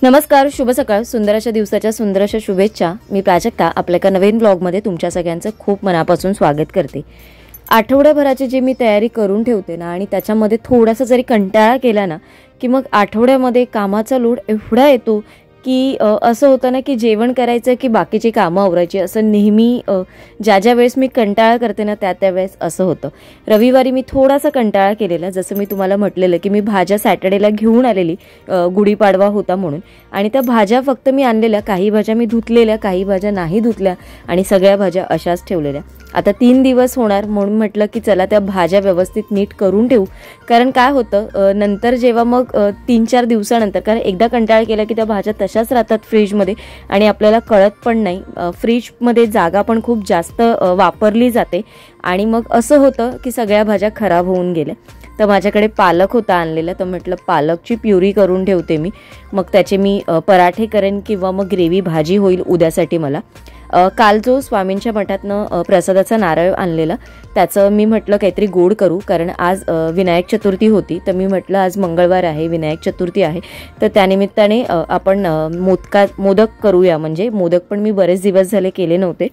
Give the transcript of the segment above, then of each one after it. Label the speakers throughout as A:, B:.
A: नमस्कार, शुभ सकाळ. सुंदर अशा दिवसाच्या सुंदर अशा शुभेच्छा. मी प्राजक्ता आपल्या एका नवीन ब्लॉगमध्ये तुमच्या सगळ्यांचं खूप मनापासून स्वागत करते. आठवड्याभराची जी मी तयारी करून ठेवते ना आणि त्याच्यामध्ये थोडासा जरी कंटाळा केला ना की मग आठवड्यामध्ये कामाचा लोड एवढा येतो की असं होतं ना की जेवण करायचं की बाकीची कामं आवरायची, असं नेहमी ज्या वेळेस मी कंटाळा करते ना त्या वेळेस असं होतं. रविवारी मी थोडासा कंटाळा केलेला, जसं मी तुम्हाला म्हटलेलं की मी भाज्या सॅटर्डेला घेऊन आलेली, गुढीपाडवा होता म्हणून. आणि त्या भाज्या फक्त मी आणलेल्या, काही भाज्या मी धुतलेल्या, काही भाज्या नाही धुतल्या आणि सगळ्या भाज्या अशाच ठेवलेल्या. आता 3 दिवस होणार म्हणून म्हटलं की चला त्या भाज्या व्यवस्थित नीट करून ठेवू. कारण काय होतं नंतर जेव्हा मग 3-4 दिवसानंतर, कारण एकदा कंटाळा केला की त्या भाज्या तशाच राहतात फ्रीजमध्ये आणि आपल्याला कळत पण नाही. फ्रीजमध्ये जागा पण खूप जास्त वापरली जाते आणि मग असं होतं की सगळ्या भाज्या खराब होऊन गेल्या. तर माझ्याकडे पालक होता आणलेला, तर म्हटलं पालकची प्युरी करून ठेवते मी, मग त्याचे मी पराठे करेन किंवा मग ग्रेव्ही भाजी होईल उद्यासाठी मला. काल जो स्वामींच्या मठातनं प्रसादाचा नारळ आणलेला त्याचं मी म्हटलं काहीतरी गोड करू, कारण आज विनायक चतुर्थी होती. तर मी म्हटलं आज मंगळवार आहे, विनायक चतुर्थी आहे, तर त्यानिमित्ताने आपण मोदक करूया. म्हणजे मोदक पण मी बरेच दिवस झाले केले नव्हते,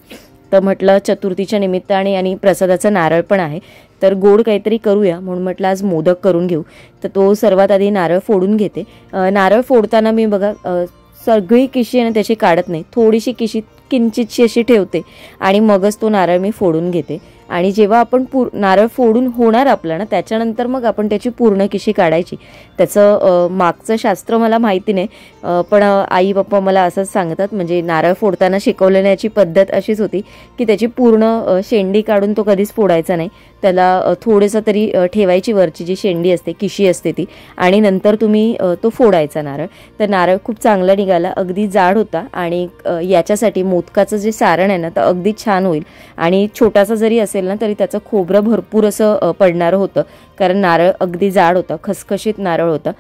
A: तर म्हटलं चतुर्थीच्या निमित्ताने आणि प्रसादाचा नारळ पण आहे तर गोड काहीतरी करूया म्हणून म्हटलं आज मोदक करून घेऊ. तर तो सर्वात आधी नारळ फोडून घेते. नारळ फोडताना मी बघा सगळी किशी आहे ना त्याची काढत नाही, थोडीशी किशी किंचितशी अशी ठेवते आणि मगच तो नारळ मी फोडून घेते. आणि जेव्हा आपण नारळ फोडून होणार आपलं ना त्याच्यानंतर मग आपण त्याची पूर्ण किशी काढायची. त्याचं मागचं शास्त्र मला माहिती नाही, पण आई पप्पा मला असंच सांगतात. म्हणजे नारळ फोडताना शिकवलेल्याची पद्धत अशीच होती की त्याची पूर्ण शेंडी काढून तो कधीच फोडायचा नाही, त्याला थोडंसं तरी ठेवायची वरची जी शेंडी असते, किशी असते ती, आणि नंतर तुम्ही तो फोडायचा नारळ. तर नारळ खूप चांगला निघाला, अगदी जाड होता आणि याच्यासाठी मोदकाचं जे सारण आहे ना तर अगदी छान होईल. आणि छोटासा जरी असेल ना तरी त्याचं खोबरं भरपूर असं पडणारं होतं, कारण नारळ अगदी जाड होता, खसखशीत नारळ होता.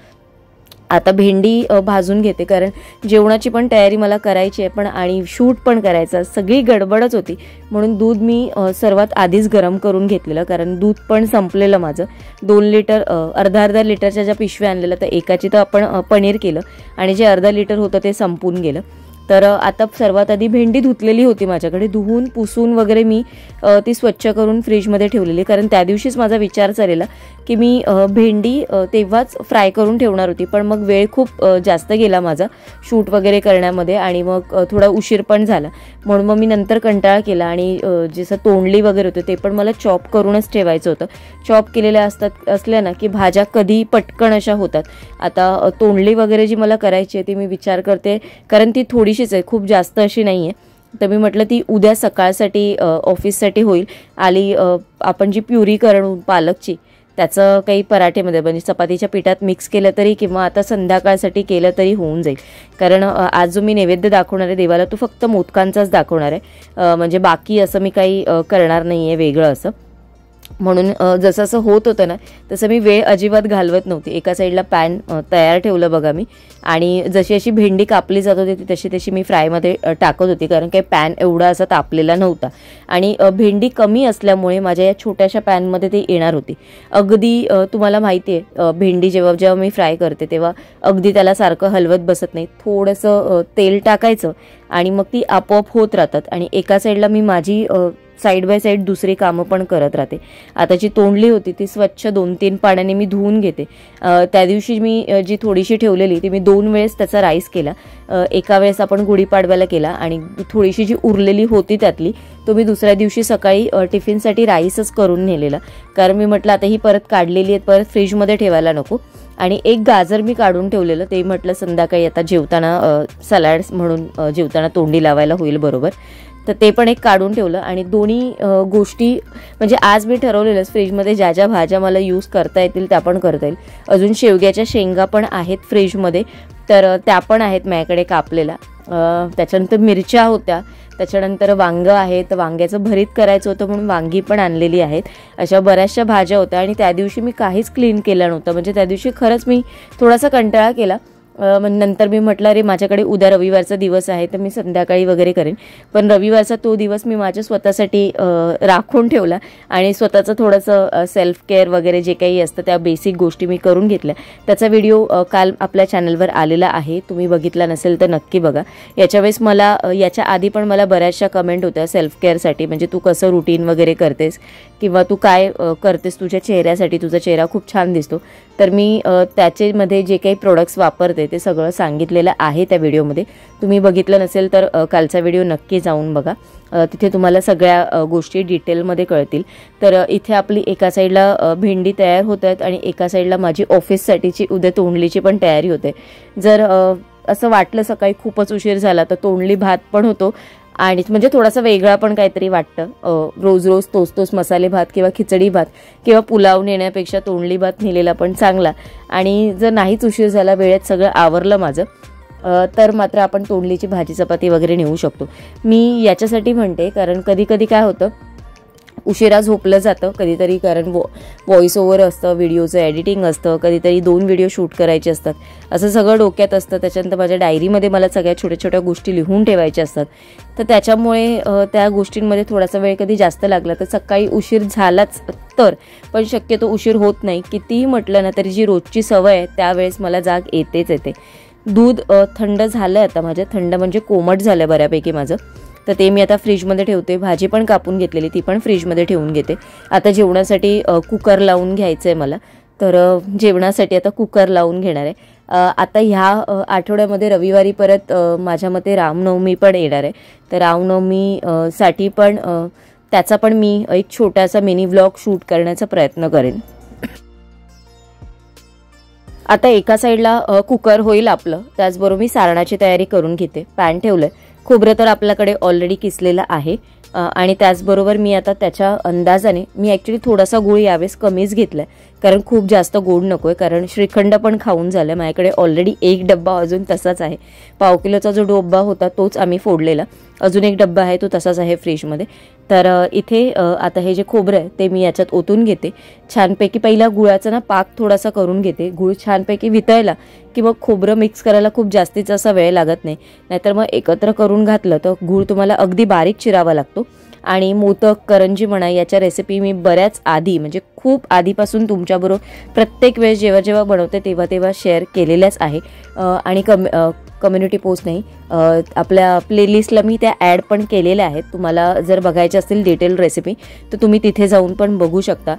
A: आता भेंडी भाजून घेते, कारण जेवणाची पण तयारी मला करायची आहे पण आणि शूट पण करायचं, सगळी गडबडच होती. म्हणून दूध मी सर्वात आधीच गरम करून घेतलेलं, कारण दूध पण संपलेलं माझं. 2 लिटर अर्धा लिटरच्या ज्या पिशव्या आणलेल्या तर एकाची तर आपण पनीर केलं आणि जे अर्धा लिटर होतं ते संपून गेलं. तर आता सर्वात आधी भेंडी धुतलेली होती माझ्याकडे, धुवून पुसून वगैरे मी ती स्वच्छ करून फ्रीजमध्ये ठेवलेली, कारण त्या दिवशीच माझा विचार चाललेला की मी भेंडी तेव्हाच फ्राय करून ठेवणार होती, पण मग वेळ खूप जास्त गेला माझा शूट वगैरे करण्यामध्ये आणि मग थोडा उशीर पण झाला. म्हणून मग मी नंतर कंटाळा केला आणि जसं तोंडली वगैरे होतं ते पण मला चॉप करूनच ठेवायचं होतं. चॉप केलेल्या असल्या ना की भाज्या कधी पटकन अशा होतात. आता तोंडली वगैरे जी मला करायची आहे ती मी विचार करते, कारण ती थोडीशीच आहे, खूप जास्त अशी नाही आहे. तर मी म्हटलं ती उद्या सकाळसाठी ऑफिससाठी होईल. आली आपण जी प्युरी करून पालकची त्याचं काही पराठेमध्ये म्हणजे चपातीच्या पिठात मिक्स केलं तरी किंवा आता संध्याकाळसाठी केलं तरी होऊन जाईल. कारण आज जो मी नैवेद्य दाखवणार आहे देवाला तो फक्त मोदकांचाच दाखवणार आहे, म्हणजे बाकी असं मी काही करणार नाही आहे वेगळं असं. म्हणून जसं असं होत होतं ना तसं मी वेळ अजिबात घालवत नव्हती. एका साईडला पॅन तयार ठेवलं बघा मी, आणि जशी अशी भेंडी कापली जात होती तशी तशी मी फ्रायमध्ये टाकत होती, कारण काही पॅन एवढा असा तापलेला नव्हता आणि भेंडी कमी असल्यामुळे माझ्या या छोट्याशा पॅनमध्ये ते येणार होती. अगदी तुम्हाला माहिती आहे भेंडी जेव्हा मी फ्राय करते तेव्हा अगदी त्याला सारखं हलवत बसत नाही, थोडंसं तेल टाकायचं आणि मग ती आपोआप होत राहतात आणि एका साईडला मी माझी साईड बाय साईड दुसरी कामं पण करत राहते. आता जी तोंडली होती ती स्वच्छ 2-3 पाण्याने मी धुवून घेते. त्या दिवशी मी जी थोडीशी ठेवलेली ती मी 2 वेळेस त्याचा राईस केला. एका वेळेस आपण गुढीपाडव्याला केला आणि थोडीशी जी उरलेली होती त्यातली तो मी दुसऱ्या दिवशी सकाळी टिफिनसाठी राईसच करून नेलेला, कारण मी म्हटलं आता ही परत काढलेली आहेत परत फ्रीजमध्ये ठेवायला नको. आणि एक गाजर मी काढून ठेवलेलं, ते म्हटलं संध्याकाळी आता जेवताना सॅलड्स म्हणून जेवताना तोंडी लावायला होईल बरोबर, तर ते पण एक काढून ठेवलं. आणि दोन्ही गोष्टी म्हणजे आज मी ठरवलेलंच फ्रीजमध्ये ज्या ज्या भाज्या मला यूज करता येतील त्या पण करता येईल. अजून शेवग्याच्या शेंगा पण आहेत फ्रीजमध्ये, तर त्या पण आहेत माझ्याकडे कापलेल्या. त्याच्यानंतर मिरच्या होत्या, त्याच्यानंतर वांगं आहे, तर वांग्याचं भरीत करायचं होतं म्हणून वांगी पण आणलेली आहेत. अशा बऱ्याचशा भाज्या होत्या आणि त्या दिवशी मी काहीच क्लीन केलं नव्हतं. म्हणजे त्या दिवशी खरंच मी थोडासा कंटाळा केला नंतर मी म्हटलं अरे माझ्याकडे उद्या रविवारचा दिवस आहे तर मी संध्याकाळी वगैरे करेन, पण रविवारचा तो दिवस मी माझ्या स्वतःसाठी राखून ठेवला आणि स्वतःचं थोडंसं सेल्फ केअर वगैरे जे काही असतं त्या बेसिक गोष्टी मी करून घेतल्या. त्याचा व्हिडिओ काल आपल्या चॅनलवर आलेला आहे, तुम्ही बघितला नसेल तर नक्की बघा. याच्यावेळेस मला याच्या आधी पण मला बऱ्याचशा कमेंट होत्या सेल्फ केअरसाठी, म्हणजे तू कसं रुटीन वगैरे करतेस किंवा तू काय करतेस तुझ्या चेहऱ्यासाठी, तुझा चेहरा खूप छान दिसतो. तर मी त्याच्यामध्ये जे काही प्रोडक्ट्स वापरते ते सगळं सांगितलेलं आहे त्या व्हिडिओमध्ये. तुम्ही बघितलं नसेल तर कालचा व्हिडिओ नक्की जाऊन बघा, तिथे तुम्हाला सगळ्या गोष्टी डिटेलमध्ये कळतील. तर इथे आपली एका साईडला भेंडी तयार होत आहेत आणि एका साईडला माझी ऑफिससाठीची उद्या तोंडलीची पण तयारी होते. जर असं वाटलं सकाळी खूपच उशीर झाला तर तोंडली भात पण होतो आणि म्हणजे थोडासा वेगळा पण काहीतरी वाटतं. रोज रोज तोच मसाले भात किंवा खिचडी भात किंवा पुलाव नेण्यापेक्षा तोंडली भात नेलेला पण चांगला. आणि जर नाहीच उशीर झाला, वेळेत सगळं आवरलं माझं, तर मात्र आपण तोंडलीची भाजी चपाती वगैरे नेऊ शकतो. मी याच्यासाठी म्हणते कारण कधी कधी काय होतं, उशिरा झोपलं जातं कधीतरी, कारण व्हॉइस ओव्हर असतं, व्हिडिओचं एडिटिंग असतं, कधीतरी 2 व्हिडिओ शूट करायचे असतात, असं सगळं डोक्यात असतं. त्याच्यानंतर माझ्या डायरीमध्ये मला सगळ्या छोट्या छोट्या गोष्टी लिहून ठेवायच्या असतात. तर त्याच्यामुळे त्या गोष्टींमध्ये थोडासा वेळ कधी जास्त लागला तर सकाळी उशीर झालाच तर, पण शक्यतो उशीर होत नाही. कितीही म्हटलं ना तरी जी रोजची सवय आहे त्यावेळेस मला जाग येतेच येते. दूध थंड झालं आता माझं, थंड म्हणजे कोमट झालं बऱ्यापैकी माझं, तर ते मी आता फ्रीजमध्ये ठेवते. भाजी पण कापून घेतलेली ती पण फ्रीजमध्ये ठेवून घेते. आता जेवणासाठी कुकर लावून घ्यायचं आहे मला, तर जेवणासाठी आता कुकर लावून घेणार आहे. आता ह्या आठवड्यामध्ये रविवारी परत माझ्या मते रामनवमी पण येणार आहे, तर रामनवमी साठी पण त्याचा पण मी एक छोटासा मिनी व्लॉग शूट करण्याचा प्रयत्न करेन. आता एका साईडला कुकर होईल आपलं, त्याचबरोबर मी सारणाची तयारी करून घेते. पॅन ठेवलं आहे, खोबरं तर आपल्याकडे ऑलरेडी किसलेलं आहे आणि त्याचबरोबर मी आता त्याच्या अंदाजाने मी ॲक्च्युली थोडासा गूळ यावेळेस कमीच घेतला आहे, कारण खूप जास्त गोड नको आहे, कारण श्रीखंड पण खाऊन झालं. माझ्याकडे ऑलरेडी 1 डब्बा अजून तसाच आहे. पाव किलोचा जो डब्बा होता तोच आम्ही फोडलेला, अजून 1 डब्बा आहे तो तसाच आहे फ्रीजमध्ये. तर इथे आता हे जे खोबरं आहे ते मी याच्यात ओतून घेते छानपैकी. पहिला गुळाचा ना पाक थोडासा करून घेते, गुळ छानपैकी वितळला की मग खोबरं मिक्स करायला खूप जास्तीचा असा वेळ लागत नाही, नाहीतर मग एकत्र करून घातलं तर गुळ तुम्हाला अगदी बारीक चिरावा लागतो. आणि मोदक, करंजी म्हणा, याच्या रेसिपी मी बऱ्याच आधी म्हणजे खूप आधीपासून तुमच्याबरोबर प्रत्येक वेळेस जेव्हा जेव्हा बनवते तेव्हा शेअर केलेल्याच आहे. आणि कम्युनिटी पोस्ट नाही, आपल्या प्लेलिस्टला मी त्या ॲड पण केलेल्या आहेत. तुम्हाला जर बघायचे असतील डिटेल रेसिपी तर तुम्ही तिथे जाऊन पण बघू शकता.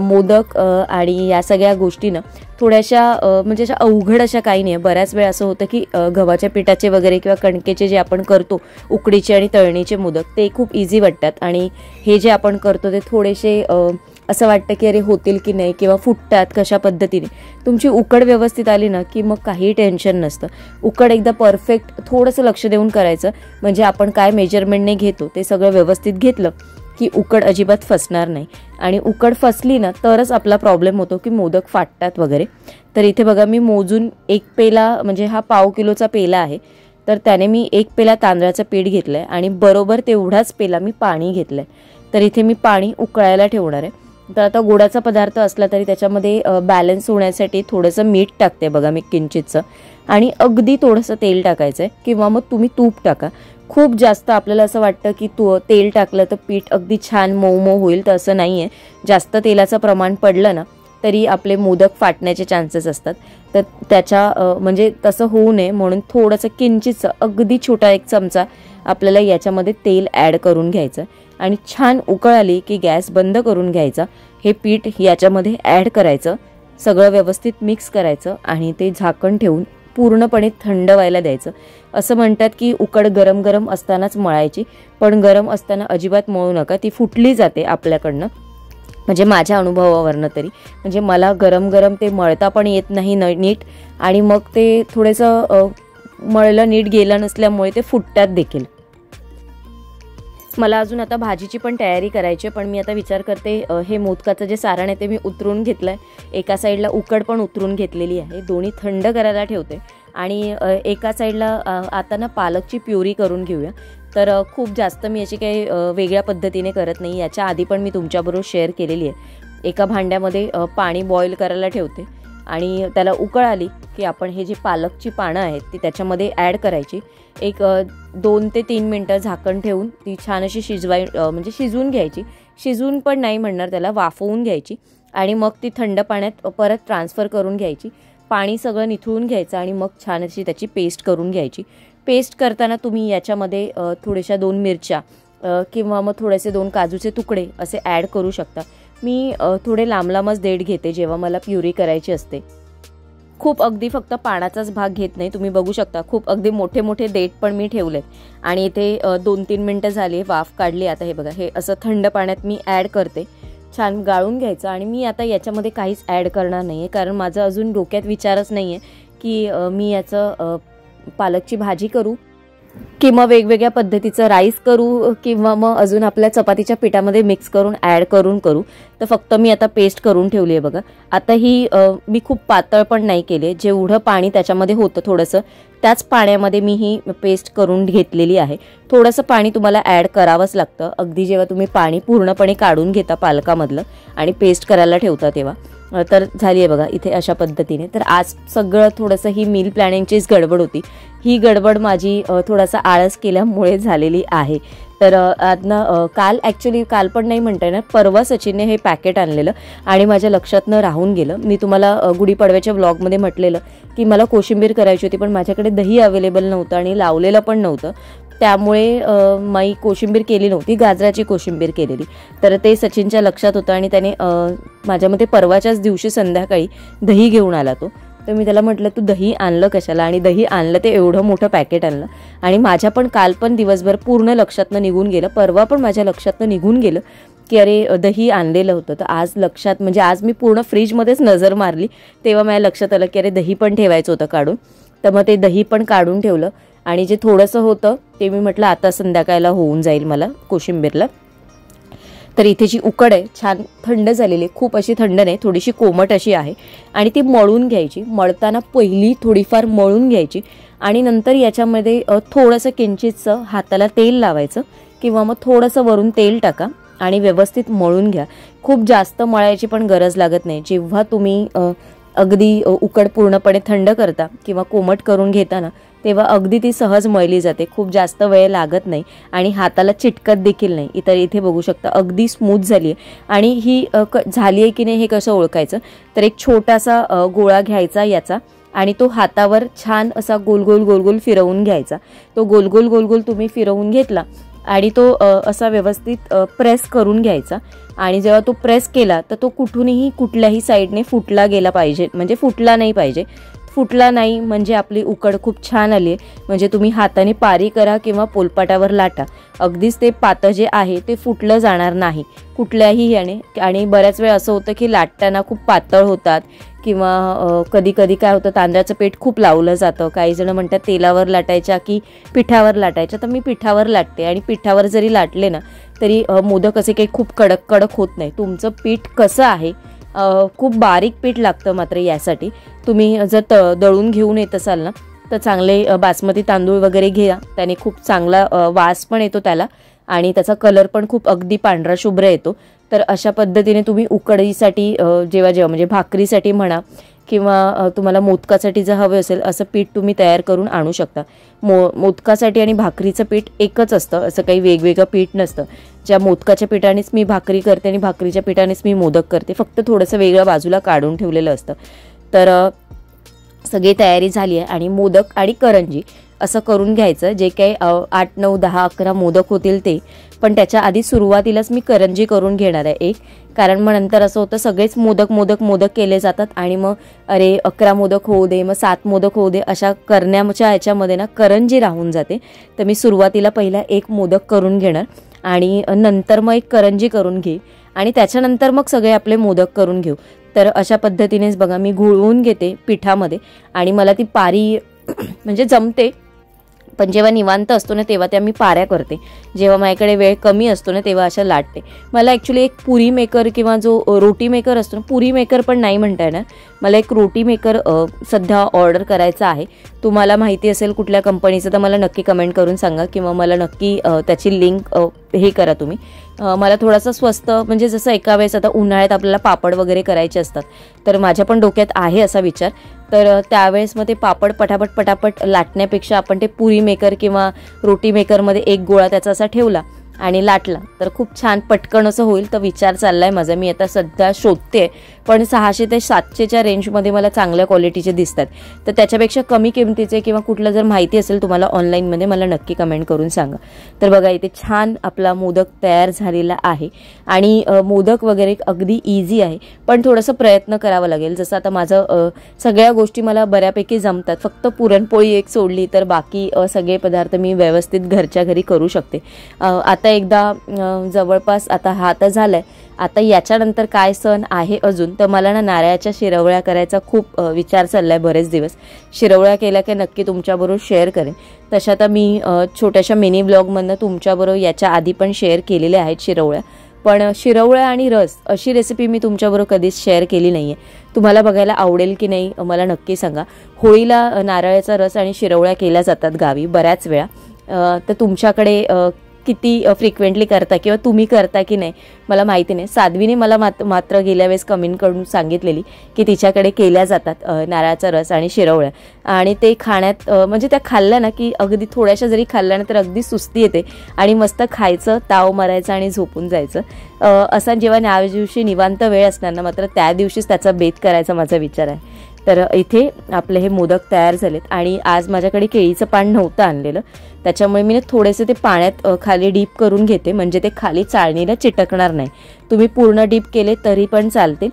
A: मोदक आणि या सगळ्या गोष्टीनं थोड्याशा म्हणजे अशा अवघड अशा काही नाही. बऱ्याच वेळ असं होतं की गव्हाच्या पिठाचे वगैरे किंवा कणकेचे जे आपण करतो उकडीचे आणि तळणीचे मोदक ते खूप इझी वाटतात, आणि हे जे आपण करतो ते थोडेसे असं वाटतं की अरे होतील की नाही किंवा फुटतात कशा पद्धतीने. तुमची उकड व्यवस्थित आली ना की मग काही टेन्शन नसतं. उकड एकदा परफेक्ट थोडंसं लक्ष देऊन करायचं, म्हणजे आपण काय मेजरमेंटने घेतो ते सगळं व्यवस्थित घेतलं की उकड अजिबात फसणार नाही. आणि उकड फसली ना तरच आपला प्रॉब्लेम होतो की मोदक फाटतात वगैरे. तर इथे बघा मी मोजून 1 पेला, म्हणजे हा पाव किलोचा पेला आहे, तर त्याने मी 1 पेला तांदळाचं पीठ घेतलं आहे आणि बरोबर तेवढाच पेला मी पाणी घेतलं आहे. तर इथे मी पाणी उकळायला ठेवणार आहे. तर आता गोडाचा पदार्थ असला तरी त्याच्यामध्ये बॅलन्स होण्यासाठी थोडंसं मीठ टाकते बघा मी किंचितचं, आणि अगदी थोडंसं तेल टाकायचं आहे किंवा मग तुम्ही तूप टाका. खूप जास्त आपल्याला असं वाटतं की तेल टाकलं तर पीठ अगदी छान मऊ मऊ होईल, तर असं नाही आहे. जास्त तेलाचं प्रमाण पडलं ना तरी आपले मोदक फाटण्याचे चान्सेस असतात. तर त्याच्या म्हणजे तसं होऊ नये म्हणून थोडंसं किंचितचं अगदी छोटा 1 चमचा आपल्याला याच्यामध्ये तेल ॲड करून घ्यायचं आणि छान उकळ आली की गॅस बंद करून घ्यायचा. हे पीठ याच्यामध्ये ॲड करायचं, सगळं व्यवस्थित मिक्स करायचं आणि ते झाकण ठेवून पूर्णपणे थंड व्हायला द्यायचं. असं म्हणतात की उकड गरम गरम असतानाच मळायची, पण गरम असताना अजिबात मळू नका, ती फुटली जाते आपल्याकडनं. म्हणजे माझ्या अनुभवावरनं तरी, म्हणजे मला गरम गरम ते मळता पण येत नाही नीट, आणि मग ते थोडंसं मळलं नीट गेलं नसल्यामुळे ते फुटतात देखील. मला अजून आता भाजीची पण तयारी करायची, पण मी आता विचार करते हे मोदकाचं जे सारण आहे ते मी उतरून घेतलं आहे. एका साईडला उकड पण उतरून घेतलेली आहे, दोन्ही थंड करायला ठेवते. आणि एका साईडला आता ना पालकची प्युरी करून घेऊया. तर खूप जास्त मी याची काही वेगळ्या पद्धतीने करत नाही, याच्या आधी पण मी तुमच्याबरोबर शेअर केलेली आहे. एका भांड्यामध्ये पाणी बॉईल करायला ठेवते, आणि त्याला उकळ आली की आपण हे जे पालकची पानं आहेत ती त्याच्यामध्ये ॲड करायची. एक 2 ते 3 मिनटं झाकण ठेवून ती छान अशी म्हणजे शिजवून घ्यायची. शिजवून पण नाही म्हणणार त्याला, वाफवून घ्यायची आणि मग ती थंड पाण्यात परत ट्रान्सफर करून घ्यायची. पाणी सगळं निथळून घ्यायचं आणि मग छान अशी त्याची पेस्ट करून घ्यायची. पेस्ट करताना तुम्ही याच्यामध्ये थोड्याशा 2 मिरच्या किंवा मग थोडेसे 2 काजूचे तुकडे असे ॲड करू शकता. मी थोडे लांब लांबच देठ घेते जेव्हा मला प्युरी करायची असते. खूप अगदी फक्त पानाचाच भाग घेत नाही. तुम्ही बघू शकता खूप अगदी मोठे मोठे देठ पण मी ठेवलेत आणि इथे 2-3 मिनटं झाली, वाफ काढली. आता हे बघा, हे असं थंड पाण्यात मी ॲड करते. छान गाळून घ्यायचं आणि मी आता याच्यामध्ये काहीच ॲड करणार नाही आहे, कारण माझं अजून डोक्यात विचारच नाही आहे की मी याचं पालकची भाजी करू किंवा वेगवेगळ्या पद्धतीचं राईस करू किंवा मग अजून आपल्या चपातीच्या पिठामध्ये मिक्स करून ॲड करू. तर फक्त मी आता पेस्ट करून ठेवली आहे बघा. आता ही मी खूप पातळ पण नाही केली, जेवढं पाणी त्याच्यामध्ये होतं थोडंसं त्याच पाण्यामध्ये मी ही पेस्ट करून घेतलेली आहे. थोडंसं पाणी तुम्हाला ॲड करावंच लागतं अगदी जेव्हा तुम्ही पाणी पूर्णपणे काढून घेता पालकामधलं आणि पेस्ट करायला ठेवता तेव्हा. तर झाली आहे बघा इथे अशा पद्धतीने. तर आज सगळं थोडंसं ही मील प्लॅनिंगचीच गडबड होती. ही गडबड माझी थोडासा आळस केल्यामुळे झालेली आहे. तर काल पण नाही म्हणता येणार, परवा सचिनने हे पॅकेट आणलेलं आणि माझ्या लक्षात न राहून गेलं. मी तुम्हाला गुढीपाडव्याच्या व्लॉगमध्ये म्हटलेलं की मला कोशिंबीर करायची होती, पण माझ्याकडे दही अवेलेबल नव्हतं आणि लावलेलं पण नव्हतं, त्यामुळे मी कोशिंबीर केली नव्हती, गाजराची कोशिंबीर केलेली. तर ते सचिनच्या लक्षात होतं आणि त्याने माझ्या मते परवाच्याच दिवशी संध्याकाळी दही घेऊन आला तो. तर मी त्याला म्हटलं तू दही आणलं कशाला, आणि दही आणलं ते एवढं मोठं पॅकेट आणलं. आणि माझ्या पण काल पण दिवसभर पूर्ण लक्षातनं निघून गेलं, परवा पण माझ्या लक्षातनं निघून गेलं की अरे दही आणलेलं होतं. तर आज लक्षात, म्हणजे आज मी पूर्ण फ्रीजमध्येच नजर मारली तेव्हा माझ्या लक्षात आलं की अरे दही पण ठेवायचं होतं काढून. तर मग ते दही पण काढून ठेवलं आणि जे थोडंसं होतं ते मी म्हटलं आता संध्याकाळला होऊन जाईल मला कोशिंबीरला. तर इथे जी उकड आहे छान थंड झालेली, खूप अशी थंड नाही, थोडीशी कोमट अशी आहे आणि ती मळून घ्यायची. मळताना पहिली थोडीफार मळून घ्यायची आणि नंतर याच्यामध्ये थोडंसं किंचितचं हाताला तेल लावायचं किंवा मग थोडंसं वरून तेल टाका आणि व्यवस्थित मळून घ्या. खूप जास्त मळायची पण गरज लागत नाही. जेव्हा तुम्ही अगदी उकड पूर्णपणे थंड करता किंवा कोमट करून घेता ना, तेव्हा अगदी ती सहज मळली जाते, खूप जास्त वेळ लागत नाही आणि हाताला चिटकत देखील नाही. इथे बघू शकता अगदी स्मूथ झाली आहे. आणि ही झाली आहे की नाही हे कसं ओळखायचं, तर एक छोटासा गोळा घ्यायचा याचा आणि तो हातावर छान असा गोल गोल फिरवून घ्यायचा. तो गोल गोल तुम्ही फिरवून घेतला आणि तो असा व्यवस्थित प्रेस करून घ्यायचा. आणि जेव्हा तो प्रेस केला तर तो कुठूनही कुठल्याही साईडने फुटला गेला पाहिजे, म्हणजे फुटला नाही पाहिजे. फुटला नाही म्हणजे आपली उकड खूप छान आली आहे. म्हणजे तुम्ही हाताने पारी करा किंवा पोलपाटावर लाटा, अगदीच ते पातं जे आहे ते फुटलं जाणार नाही कुठल्याही याने. आणि बऱ्याच वेळ असं होतं की लाटताना खूप पातळ होतात किंवा कधी कधी काय होतं तांदळाचं पीठ खूप लावलं जातं. काही जण म्हणतात तेलावर लाटायच्या की पिठावर लाटायच्या, तर मी पिठावर लाटते आणि पिठावर जरी लाटले ना तरी मोदक असे काही खूप कडक होत नाही. तुमचं पीठ कसं आहे, खूप बारीक पीठ लागतं मात्र यासाठी. तुम्ही जर दळून घेऊन येत असाल ना तर चांगले बासमती तांदूळ वगैरे घ्या, त्याने खूप चांगला वास पण येतो त्याला आणि त्याचा कलर पण खूप अगदी पांढरा शुभ्र येतो. तर अशा पद्धतीने तुम्ही उकडीसाठी जेव्हा म्हणजे भाकरीसाठी म्हणा किंवा तुम्हाला मोदकासाठी जर हवे असेल असं पीठ तुम्ही तयार करून आणू शकता. मोदकासाठी आणि भाकरीचं पीठ एकच असतं, असं काही वेगवेगळं पीठ नसतं. ज्या मोदकाच्या पिठानेच मी भाकरी करते आणि भाकरीच्या पिठानेच मी मोदक करते, फक्त थोडंसं वेगळं बाजूला काढून ठेवलेलं असतं. तर सगळी तयारी झाली आहे आणि मोदक आणि करंजी असं करून घ्यायचं. जे काही 8, 9, 10, 11 मोदक होतील ते, पण त्याच्या आधी सुरुवातीलाच मी करंजी करून घेणार आहे एक. कारण मग नंतर असं होतं सगळेच मोदक केले जातात आणि मग अरे 11 मोदक होऊ दे, मग 7 मोदक होऊ दे, अशा करण्याच्या ह्याच्यामध्ये ना करंजी राहून जाते. तर मी सुरुवातीला पहिला एक मोदक करून घेणार आणि नंतर मग एक करंजी करून घेईन आणि त्याच्यानंतर मग सगळे आपले मोदक करून घेऊ. तर अशा पद्धतीनेच बघा मी घुळवून घेते पिठामध्ये आणि मला ती पारी म्हणजे जमते. पण जेव्हा निवांत असतो ना तेव्हा त्या मी पाऱ्या करते, जेव्हा माझ्याकडे वेळ कमी असतो ना तेव्हा अशा लाटते. मला ॲक्च्युली एक पुरी मेकर किंवा जो रोटी मेकर असतो ना, पुरी मेकर पण नाही म्हणता येणार, मला एक रोटी मेकर सध्या ऑर्डर करायचा आहे. तुम्हाला माहिती असेल कुठल्या कंपनीचं तर मला नक्की कमेंट करून सांगा किंवा मला नक्की त्याची लिंक हे करा तुम्ही मला थोडासा स्वस्त, म्हणजे जसं एका वेळेस आता उन्हाळ्यात आपल्याला पापड वगैरे करायचे असतात, तर माझ्या पण डोक्यात आहे असा विचार. तर त्यावेळेस मग ते पापड पटापट लाटण्यापेक्षा आपण ते पुरी मेकर किंवा रोटी मेकरमध्ये एक गोळा त्याचा असा ठेवला आणि लाटला तर खूप छान पटकन असं होईल. तर विचार चाललाय माझा. मी आता सध्या शोधते, पण 600 ते 700च्या रेंजमध्ये मला चांगल्या क्वालिटीचे दिसतात. तर त्याच्यापेक्षा कमी किमतीचे किंवा कुठलं जर माहिती असेल तुम्हाला ऑनलाईनमध्ये, मला नक्की कमेंट करून सांगा. तर बघा इथे छान आपला मोदक तयार झालेला आहे. आणि मोदक वगैरे अगदी इझी आहे, पण थोडंसं प्रयत्न करावा लागेल. जसं आता माझं सगळ्या गोष्टी मला बऱ्यापैकी जमतात, फक्त पुरणपोळी एक सोडली तर बाकी सगळे पदार्थ मी व्यवस्थित घरच्या घरी करू शकते. आता एकदा जवळपास आता हा तर झालाय. आता याच्यानंतर काय सण आहे अजून, तर मला ना नारळाच्या शिरवळ्या करायचा खूप विचार चाललाय बरेच दिवस. शिरवळ्या केल्या की नक्की तुमच्याबरोबर शेअर करेन. तशा तर मी छोट्याशा मिनी ब्लॉगमधनं तुमच्याबरोबर याच्या आधी पण शेअर केलेल्या आहेत शिरवळ्या, पण शिरवळ्या आणि रस अशी रेसिपी मी तुमच्याबरोबर कधीच शेअर केली नाही आहे. तुम्हाला बघायला आवडेल की नाही मला नक्की सांगा. होळीला नारळाचा रस आणि शिरवळ्या केल्या जातात गावी बऱ्याच वेळा. तर तुमच्याकडे किती फ्रिक्वेंटली करता किंवा तुम्ही करता की नाही मला माहिती नाही. साध्वीने मला मात्र गेल्या वेळेस कमेंट करून सांगितलेली की तिच्याकडे केल्या जातात नारळाचा रस आणि शिरवळ्या, आणि ते खाण्यात म्हणजे त्या खाल्ल्या ना की अगदी थोड्याशा जरी खाल्ल्या ना तर अगदी सुस्ती येते आणि मस्त खायचं, ताव मारायचं आणि झोपून जायचं. असा जेव्हा त्या दिवशी निवांत वेळ असणार ना मात्र त्या दिवशीच त्याचा बेत करायचा माझा विचार आहे. तर इथे आपले हे मोदक तयार झालेत. आणि आज माझ्याकडे केळीचं पान नव्हतं आणलेलं, त्याच्यामुळे मी थोडेसे ते पाण्यात खाली डीप करून घेते, म्हणजे ते खाली चाळणीला चिटकणार नाही. तुम्ही पूर्ण डीप केले तरी पण चालते.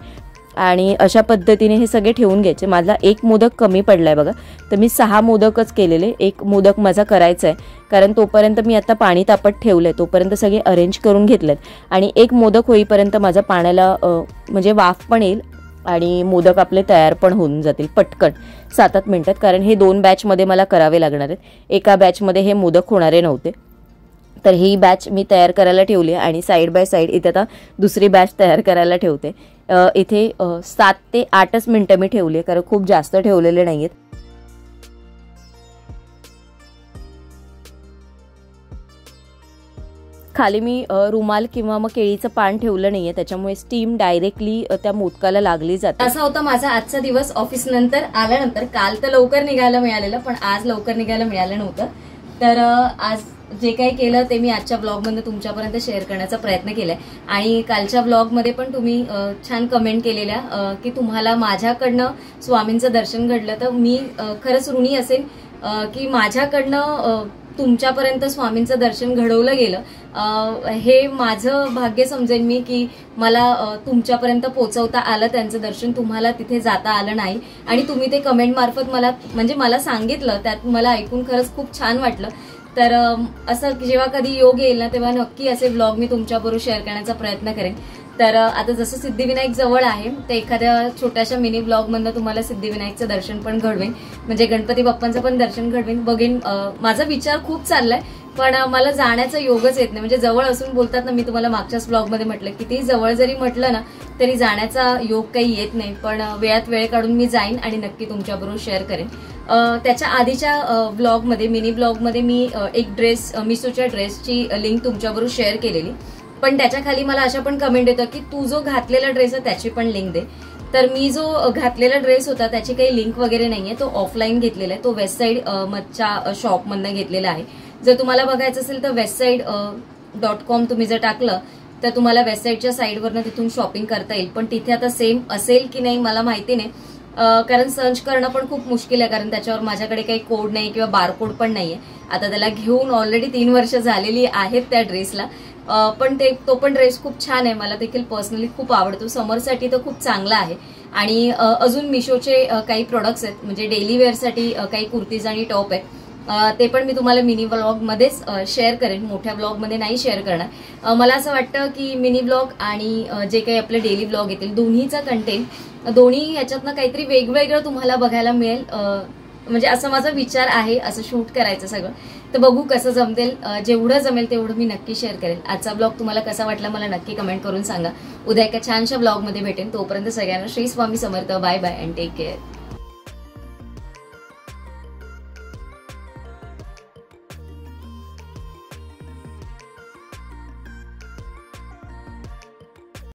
A: आणि अशा पद्धतीने हे सगळे ठेवून घ्यायचे. माझा एक मोदक कमी पडलाय बघा, तर मी 6 मोदकच केलेले. एक मोदक माझा करायचा आहे, कारण तोपर्यंत मी आता पाणी तापत ठेवलंय, तोपर्यंत सगळे अरेंज करून घेतलेत. आणि एक मोदक होईपर्यंत माझा पाण्याला म्हणजे वाफ पण येईल आणि मोदक आपले तयार पण होऊन जातील पटकन 7-8 मिनिटात, कारण हे 2 बॅचमध्ये मला करावे लागणार आहेत. एका बॅचमध्ये हे मोदक होणारे नव्हते. तर ही बॅच मी तयार करायला ठेवली आणि साईड बाय साईड इथे आता दुसरी बॅच तयार करायला ठेवते. इथे 7 ते 8च मिनिटं मी ठेवली आहे, कारण खूप जास्त ठेवलेले नाही आहेत. खाली मी रुमाल किंवा मग केळीचं पान ठेवलं नाहीये, त्याच्यामुळे स्टीम डायरेक्टली त्या मोदकाला लागली जाते. असा होता माझा आजचा दिवस. ऑफिस नंतर आल्यानंतर काल तर लवकर निघायला मिळालेलं, पण आज लवकर निघायला मिळालं नव्हतं. तर आज जे काही केलं ते मी आजच्या ब्लॉगमध्ये तुमच्यापर्यंत शेअर करण्याचा प्रयत्न केलाय. आणि कालच्या ब्लॉगमध्ये पण तुम्ही छान कमेंट केलेल्या की तुम्हाला माझ्याकडनं स्वामींचं दर्शन घडलं, तर मी खरंच ऋणी असेल की माझ्याकडनं तुमच्यापर्यंत स्वामींचं दर्शन घडवलं गेलं. हे माझं भाग्य समजेन मी की मला तुमच्यापर्यंत पोहोचवता आलं त्यांचं दर्शन, तुम्हाला तिथे जाता आलं नाही. आणि तुम्ही ते कमेंट मार्फत मला सांगितलं, त्यात मला ऐकून खरंच खूप छान वाटलं. तर असं जेव्हा कधी योग येईल ना तेव्हा नक्की असे ब्लॉग मी तुमच्याबरोबर शेअर करण्याचा प्रयत्न करेन. तर आता जसं सिद्धिविनायक जवळ आहे, तर एखाद्या छोट्याशा मिनी ब्लॉगमधनं तुम्हाला सिद्धिविनायकचं दर्शन पण घडवेन, म्हणजे गणपती बाप्पांचं पण दर्शन घडवेन. बघेन, माझा विचार खूप चाललाय, पण मला जाण्याचा योगच येत नाही. म्हणजे जवळ असून बोलतात ना, मी तुम्हाला मागच्याच ब्लॉगमध्ये म्हटलं की ती जवळ जरी म्हटलं ना तरी जाण्याचा योग काही येत नाही. पण वेळात वेळ काढून मी जाईन आणि नक्की तुमच्याबरोबर शेअर करेन. त्याच्या आधीच्या ब्लॉगमध्ये, मिनी ब्लॉगमध्ये मी एक मिशोच्या ड्रेसची लिंक तुमच्याबरोबर शेअर केलेली, पण त्याच्या खाली मला अशा पण कमेंट येतं की तू जो घातलेला ड्रेस आहे त्याची पण लिंक दे. तर मी जो घातलेला ड्रेस होता त्याची काही लिंक वगैरे नाहीये, तो ऑफलाईन घेतलेला आहे. तो वेस्टसाईड मधच्या शॉपमधनं घेतलेला आहे. जर तुम्हाला बघायचं असेल तर westside.com तुम्ही जर टाकलं तर तुम्हाला वेबसाईटच्या साईडवरनं तिथून शॉपिंग करता येईल. पण तिथे आता सेम असेल की नाही मला माहिती नाही, कारण सर्च करणं पण खूप मुश्किल आहे, कारण त्याच्यावर माझ्याकडे काही कोड नाही किंवा बारकोड पण नाहीये. आता त्याला घेऊन ऑलरेडी 3 वर्ष झालेली आहेत त्या ड्रेसला. पण तो पण ड्रेस खूप छान आहे, मला देखील पर्सनली खूप आवडतो. समरसाठी तर खूप चांगला आहे. आणि अजून मिशोचे काही प्रोडक्ट्स आहेत, म्हणजे डेली वेअरसाठी काही कुर्तीज आणि टॉप आहेत, ते पण मी तुम्हाला मिनी ब्लॉग मध्येच शेअर करेन, मोठ्या ब्लॉग मध्ये नाही शेअर करणार. मला असं वाटतं की मिनी ब्लॉग आणि जे काही आपले डेली ब्लॉग येतील दोन्हीचा कंटेंट, दोन्ही ह्याच्यातनं काहीतरी वेगवेगळं तुम्हाला बघायला मिळेल. म्हणजे असं माझा विचार आहे, असं शूट करायचं सगळं. तर बघू कसं जमतेल, जेवढं जमेल तेवढं मी नक्की शेअर करेल. आजचा ब्लॉग तुम्हाला कसा वाटला मला नक्की कमेंट करून सांगा. उद्या एका छानशा ब्लॉगमध्ये भेटेन. तोपर्यंत सगळ्यांना Shri Swami Samarth. Bye bye and take care.